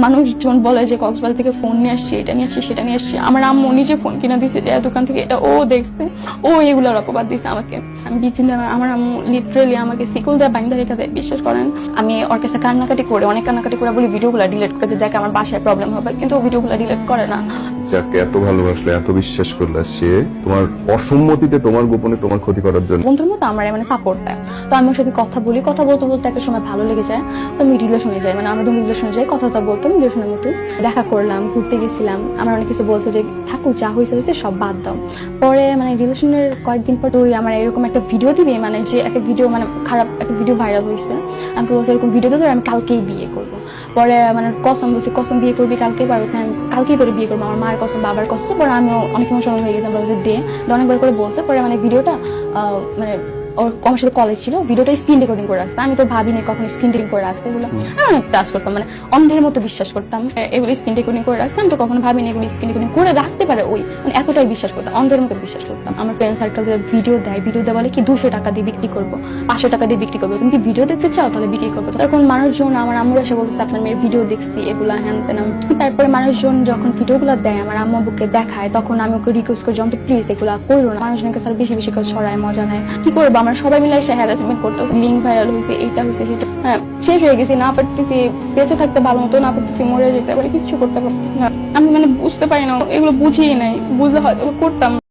মানুষজন বলে যে কক্সবাজার থেকে ফোন নিয়ে আসছি, এটা নিয়ে আসছি, সেটা নিয়ে আসছি। আমার আম্মু নিজে ফোন কিনা দিছে যে দোকান থেকে, এটা ও দেখছে, ও এগুলোর অপবাদ দিছে আমাকে। আমি 20 দিন ধরে আমার আম্মু লিটারেলি আমাকে শিকল দেয়, বাইন্দা রেখে দেয়। বিশ্বাস করেন, আমি ওর কাছে কান্নাকাটি করে, অনেক কান্নাকাটি করে বলি ভিডিওগুলো ডিলিট করে দেখে আমার বাসায় প্রবলেম হবে, কিন্তু ও ভিডিওগুলো ডিলিট করে না। যাকে এত ভালোবাসলে, এত বিশ্বাস করলে, সে তোমার অসম্মতিতে, তোমার গোপনে তোমার ক্ষতি করার জন্য বন্ধুর মতো আমার মানে সাপোর্ট দেয়। তো আমি ওর সাথে কথা বলি, কথা বলতে বলতে একটা সময় ভালো লেগে যায়, তো আমি রিলেশনে যাই, মানে আমরা দুজন রিলেশনে যাই, কথা বলতাম রিলেশনের মতো। দেখা করলাম, ঘুরতে গেছিলাম, আমার অনেক কিছু বলছে যে থাকুক, যা হয়েছে সব বাদ দাও। পরে মানে রিলেশনের কয়েকদিন পর তুই আমার এরকম একটা ভিডিও দিবি, মানে যে একটা ভিডিও, মানে খারাপ একটা ভিডিও ভাইরাল হয়েছে, আমি বলছি এরকম ভিডিও দিতে আমি কালকেই বিয়ে করবো। পরে মানে কসম বলছি, কসম বিয়ে করবি কালকে, পারছি আমি কালকেই তোরে বিয়ে করবো, আমার মার কসম, বাবার কসম। পরে আমিও অনেক ইমোশনাল হয়ে গেছি, আমরা দে অনেকবার করে বলছে। পরে মানে ভিডিওটা মানে ওর আমার সাথে কলেজ ছিল, ভিডিওটা স্ক্রিন রেকর্ডিং করে রাখছে। আমি তো ভাবিনি কখন স্ক্রিন রেকর্ডিং করে রাখছে এগুলো, আমি ট্রাস্ট করতাম, মানে অন্ধের মতো বিশ্বাস করতাম এগুলো স্ক্রিন রেকর্ডিং করে রাখছে। আমি তো কখনো ভাবিনি এগুলো স্ক্রিন রেকর্ডিং করে রাখতে পারে, ওই মানে এতটাই বিশ্বাস করতাম, অন্ধের মতো বিশ্বাস করতাম। আমার ফ্রেন্ড সার্কেল ভিডিও দেয়, ভিডিও দেওয়া বলে কি 200 টাকা দিয়ে বিক্রি করবো, 500 টাকা দিয়ে বিক্রি করবো, তুমি কি ভিডিও দেখতে চাও তাহলে বিক্রি করবো। তখন মানুষজন, আমার আম্মুর এসে বলতেছে আপনার মেয়ের ভিডিও দেখছি, এগুলা হ্যান তেন। তারপরে মানুষজন যখন ভিডিওগুলো দেয়, আমার আম্মু বুকে দেখায়, তখন আমি ওকে রিকোয়েস্ট করি যন্ত্র প্লিজ এগুলা করো না। মানুষজনকে স্যার বেশি বেশি করে ছড়ায়, মজা নেয়, কি করবো আমরা সবাই মিলে এসে হ্যারাসমেন্ট করতে, লিঙ্ক ভাইরাল হয়েছে, এইটা হয়েছে, সেটা। হ্যাঁ, শেষ হয়ে গেছি, না পারতেছি বেঁচে থাকতে, ভালো মতো না পারতেছি মরে যেতে পারি, কিচ্ছু করতে পারতেছি না। আমি মানে বুঝতে পারি না, এগুলো বুঝিই নাই, বুঝলে হয়তো করতাম।